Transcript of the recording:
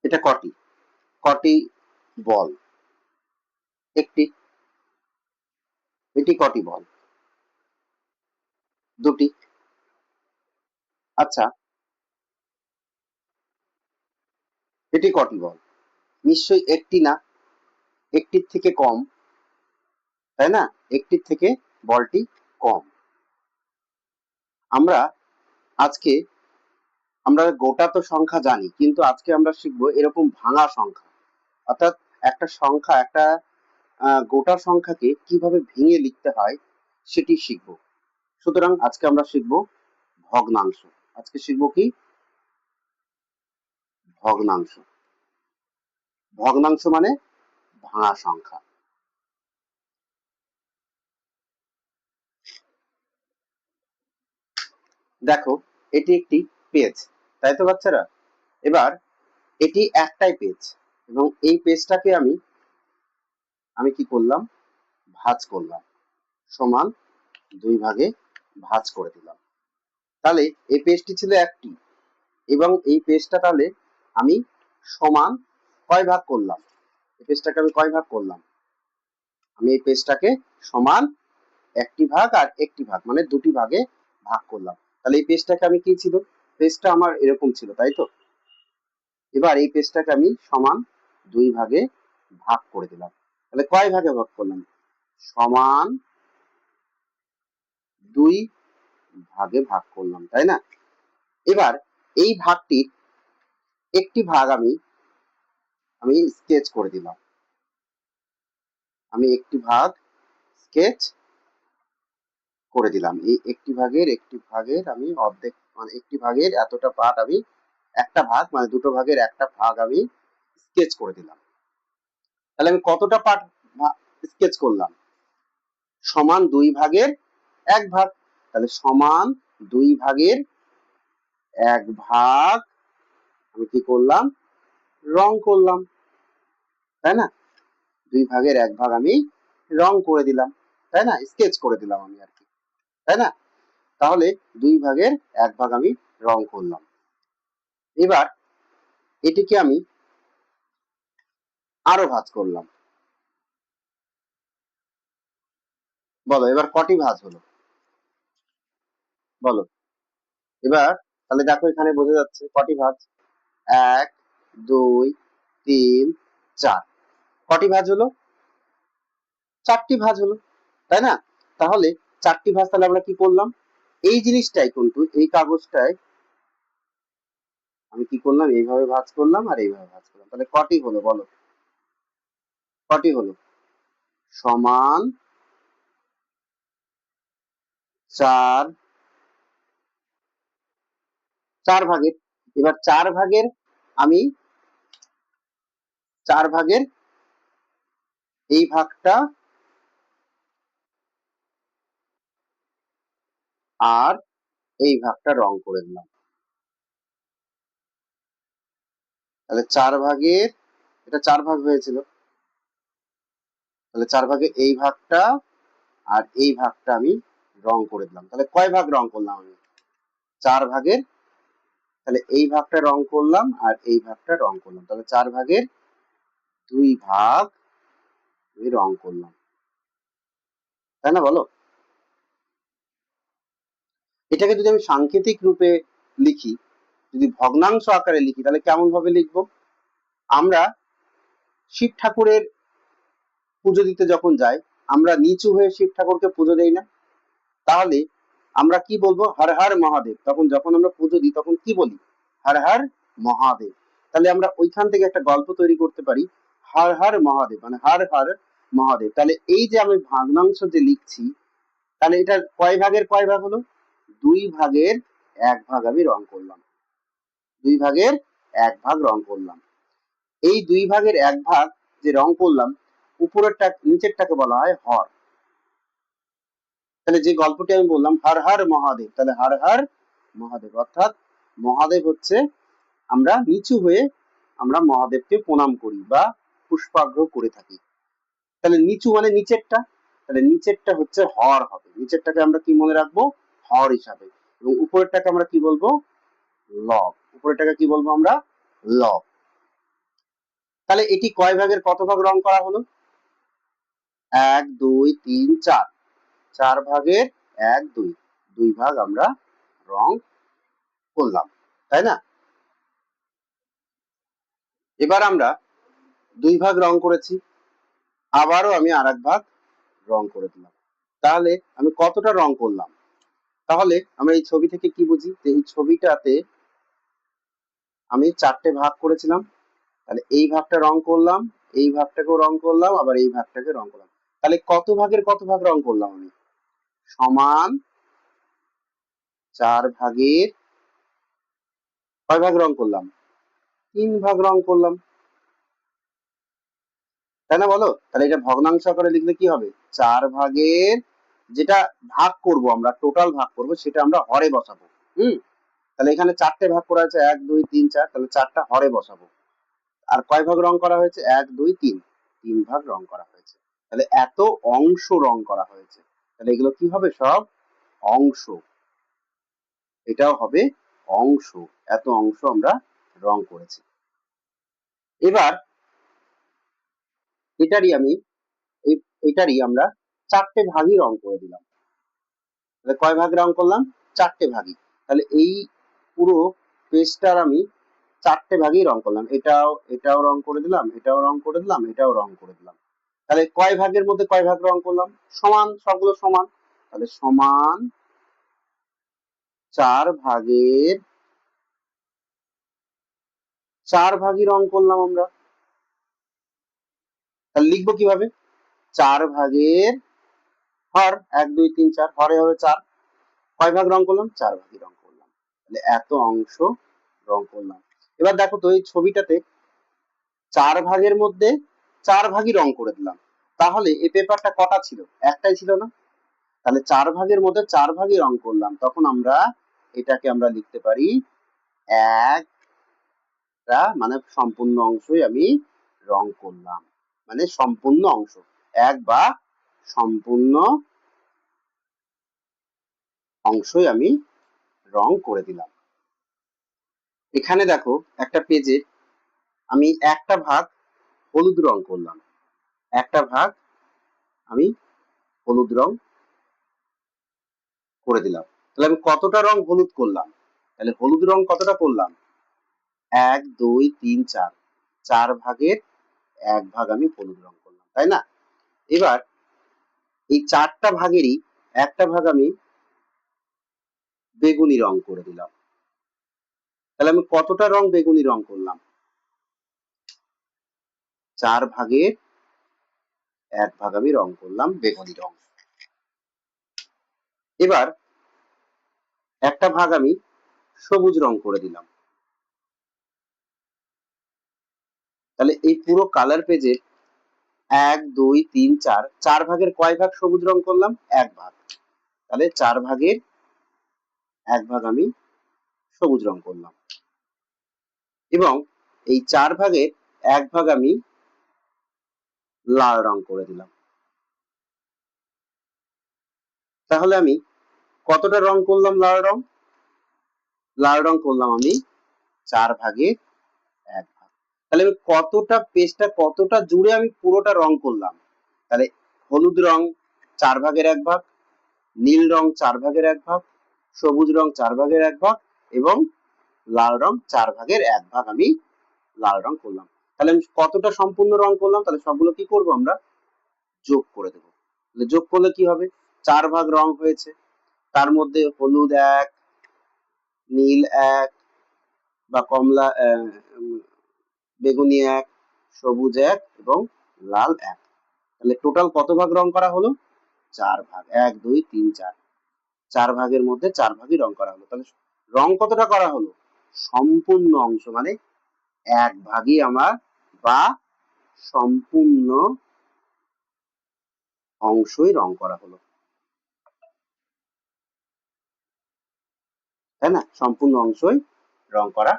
এটা কটি? কটি বল? একটি। এটি কটি বল? দুটি। আচ্ছা, এটি কটি বল? নিশ্চয়ই একটি না, একটির থেকে কম, তাই না? একটির থেকে বলটি কম। আমরা আজকে আমরা গোটা তো সংখ্যা জানি, কিন্তু আজকে আমরা শিখবো এরকম ভাঙা সংখ্যা, অর্থাৎ একটা সংখ্যা, একটা গোটা সংখ্যাকে কিভাবে ভেঙে লিখতে হয় সেটি শিখবো। সুতরাং আজকে আমরা শিখবো ভগ্নাংশ। আজকে শিখবো কি? ভগ্নাংশ। ভগ্নাংশ মানে ভাঙা সংখ্যা। দেখো, এটি একটি পেজ, তাই তো বাচ্চারা? এবার এটি একটাই পেজ, এবং এই পেজটাকে আমি আমি কি করলাম? ভাঁজ করলাম, সমান দুই ভাগে ভাঁজ করে দিলাম। তাহলে এই পেজটি ছিল একটি, এবং এই পেজটা তাহলে আমি সমান কয় ভাগ করলাম? এই পেজটাকে আমি কয় ভাগ করলাম? আমি এই পেজটাকে সমান একটি ভাগ আর একটি ভাগ, মানে দুটি ভাগে ভাগ করলাম। তাহলে এই পেজটাকে আমি কি ছিল? পেজটা আমার এরকম ছিল, তাই তো? এবার এই পেজটাকে আমি সমান দুই ভাগে ভাগ করে দিলাম। তাহলে কয় ভাগে ভাগ করলাম? সমান দুই ভাগে ভাগ করলাম, তাই না? এবার এই ভাগটির একটি ভাগ আমি আমি স্কেচ করে দিলাম। আমি একটি ভাগ স্কেচ করে দিলাম। এই একটি ভাগের আমি অর্ধেক, মানে একটি ভাগের এতটা পার্ট আমি, একটা ভাগ মানে দুটো ভাগের একটা ভাগ আমি স্কেচ করে দিলাম। তাহলে আমি কতটা পার্ট স্কেচ করলাম? সমান দুই ভাগের এক ভাগ। তাহলে সমান দুই ভাগের এক ভাগ আমি কি করলাম? রং করলাম, তাই না? দুই ভাগের এক ভাগ আমি রং করে দিলাম, তাই না? স্কেচ করে দিলাম আমি আর কি, তাই না? তাহলে দুই ভাগের এক ভাগ আমি রং করলাম। এবার এটিকে আমি আরো ভাঁজ করলাম। বলো এবার কটি ভাঁজ হলো? বলো এবার। তাহলে দেখো, এখানে বোঝা যাচ্ছে কটি ভাঁজ। এক, দুই, তিন, চার। কটি ভাঁজ হলো? চারটি ভাঁজ হলো, তাই না? তাহলে চারটি ভাঁজ, তাহলে আমরা কি করলাম? এই জিনিসটাই কিন্তু, এই কাগজটায় আমি কি করলাম? এইভাবে ভাঁজ করলাম আর এইভাবে ভাঁজ করলাম। তাহলে কটি হলো বলো? কটি হলো? সমান চার, চার ভাগের। এবার চার ভাগের আমি, চার ভাগের এই ভাগটা আর এই ভাগটা রং করে দিলাম। তাহলে চার ভাগের, এটা চার ভাগ হয়েছিল, তাহলে চার ভাগে এই ভাগটা আর এই ভাগটা আমি রং করে দিলাম। তাহলে কয় ভাগ রং করলাম আমি? চার ভাগের। তাহলে এই ভাগটা রং করলাম আর এই ভাগটা রং করলাম, তাহলে চার ভাগের দুই ভাগ আমি রং করলাম, তাই না? বলো। এটাকে যদি আমি সাংকেতিক রূপে লিখি, যদি ভগ্নাংশ আকারে লিখি, তাহলে কেমন ভাবে লিখবো? আমরা শিব ঠাকুরের পুজো দিতে যখন যাই, আমরা নিচু হয়ে শিব ঠাকুরকে পুজো দেই না? তাহলে আমরা কি বলবো? হর হর মহাদেব। তখন যখন আমরা পুজো দিই তখন কি বলি? হর হর মহাদেব। তাহলে আমরা ওইখান থেকে একটা গল্প তৈরি করতে পারি, হর হর মহাদেব, মানে হর হর মহাদেব। তাহলে এই যে আমি ভগ্নাংশ যে লিখছি, তাহলে এটা কয় ভাগের কয় ভাগ হলো? দুই ভাগের এক ভাগ আমি রং করলাম। দুই ভাগের এক ভাগ রং করলাম। এই দুই ভাগের এক ভাগ যে রং করলাম, উপরেরটা নিচেরটাকে বলা হয় হর। তাহলে যে গল্পটি আমি বললাম হর হর মহাদেব, তাহলে হর হর মহাদেব, অর্থাৎ মহাদেব হচ্ছে, আমরা নিচু হয়ে আমরা মহাদেবকে প্রণাম করি বা পুষ্পার্ঘ্য করে থাকি। তাহলে নিচু মানে নিচেরটা, তাহলে নিচেরটা হচ্ছে হর হবে। নিচেরটাকে আমরা কি মনে রাখবো? হর হিসাবে। এবং উপরেরটাকে আমরা কি বলবো? লব। উপরেরটাকে কি বলবো আমরা? লব। তাহলে এটি কয় ভাগের কত ভাগ রং করা হলো? 1 2 3 4, 4 ভাগের 1 2, 2 ভাগ আমরা রং করলাম, তাই না? এবার আমরা 2 ভাগ রং করেছি, আবারও আমি আরেক ভাগ রং করে দিলাম। তাহলে আমি কতটা রং করলাম? তাহলে আমরা এই ছবি থেকে কি বুঝি? যে এই ছবিটাতে আমি 4টে ভাগ করেছিলাম, তাহলে এই ভাগটা রং করলাম, এই ভাগটাকেও রং করলাম, আবার এই ভাগটাকে রং করলাম। তাহলে কত ভাগের কত ভাগ রং করলাম আমি? সমান 4 ভাগের কয় ভাগ রং করলাম? 3 ভাগ রং করলাম, তাই না বলো? তাহলে এটা ভগ্নাংশ আকারে লিখলে কি হবে? 4 ভাগের যেটা ভাগ করব, আমরা টোটাল ভাগ করব, সেটা আমরা হরে বসাবো। তাহলে এখানে 4টে ভাগ করা আছে, 1 2 3 4, তাহলে 4টা হরে বসাবো। আর কয় ভাগ রং করা হয়েছে? 1 2 3, 3 ভাগ রং করা হয়েছে। তাহলে এত অংশ রং করা হয়েছে। তাহলে এগুলো কি হবে? সব অংশ। এটাও হবে অংশ। এত অংশ আমরা রং করেছি। এবার এটারই আমরা 4টে ভাগই রং করে দিলাম। তাহলে কয় ভাগ রং করলাম? 4টে ভাগই। তাহলে এই পুরো পেজটার আমি 4টে ভাগই রং করলাম। এটাও রং করে দিলাম, এটাও রং করে দিলাম, এটাও রং করে দিলাম। তাহলে কয় ভাগের মধ্যে কয় ভাগ রং করলাম? সমান, সবগুলো সমান। তাহলে সমান 4 ভাগের 4 ভাগই রং করলাম আমরা। তাহলে লিখবো কিভাবে? 4 ভাগের হর 1 2 3 4, হরে হবে 4। কয় ভাগ রং করলাম? 4 ভাগই রং করলাম। তাহলে এত অংশ রং করলাম। এবার দেখো তো এই ছবিটাতে 4 ভাগের মধ্যে 4 ভাগই রং করে দিলাম। তাহলে এই পেপারটা কটা ছিল? একটাই ছিল না? তাহলে 4 ভাগের মধ্যে 4 ভাগই রং করলাম, তখন এটাকে আমরা লিখতে পারি একটা, মানে সম্পূর্ণ অংশই আমি রং করলাম, মানে সম্পূর্ণ অংশ, এক বা সম্পূর্ণ অংশই আমি রং করে দিলাম। এখানে দেখো একটা পেজে আমি একটা ভাগ হলুদ রং করলাম, একটা ভাগ আমি হলুদ রং করে দিলাম। তাহলে আমি কতটা রং হলুদ করলাম? তাহলে হলুদ রং কতটা করলাম? 1 2 3 4, 4 ভাগের 1 ভাগ আমি হলুদ রং করলাম, তাই না? এবার এই 4টা ভাগেরই একটা ভাগ আমি বেগুনি রং করে দিলাম। তাহলে আমি কতটা রং বেগুনি রং করলাম? 4 ভাগের 1 ভাগ আমি রং করলাম বেগুনি রং। এবার একটা ভাগ আমি সবুজ রং করে দিলাম। তাহলে এই পুরো কালার পেজে 1 2 3 4, 4 ভাগের কয় ভাগ সবুজ রং করলাম? 1 ভাগ। তাহলে 4 ভাগের 1 ভাগ আমি সবুজ রং করলাম, এবং এই 4 ভাগের 1 ভাগ আমি লাল রং করে দিলাম। তাহলে আমি কতটা রং করলাম লাল রং? লাল রং করলাম আমি 4 ভাগের 1 ভাগ। তাহলে আমি কতটা পেজটা কতটা জুড়ে আমি পুরোটা রং করলাম? তাহলে হলুদ রং 4 ভাগের 1 ভাগ, নীল রং 4 ভাগের 1 ভাগ, সবুজ রং 4 ভাগের 1 ভাগ, এবং লাল রং 4 ভাগের 1 ভাগ আমি লাল রং করলাম। তাহলে আমি কতটা সম্পূর্ণ রং করলাম? তাহলে সবগুলো কি করব? আমরা যোগ করে দেব। তাহলে যোগ করলে কি হবে? 4 ভাগ রং হয়েছে, তার মধ্যে হলুদ 1, নীল 1 বা কমলা বেগুনি 1, সবুজ 1 এবং লাল 1। তাহলে টোটাল কত ভাগ রং করা হলো? 4 ভাগ। 1 2 3 4, 4 ভাগের মধ্যে 4 ভাগই রং করা হলো। তাহলে রং কতটা করা হলো? সম্পূর্ণ অংশ, মানে 1 ভাগই আমার বা সম্পূর্ণ অংশই রং করা হলো, তাই না? সম্পূর্ণ অংশই রং করা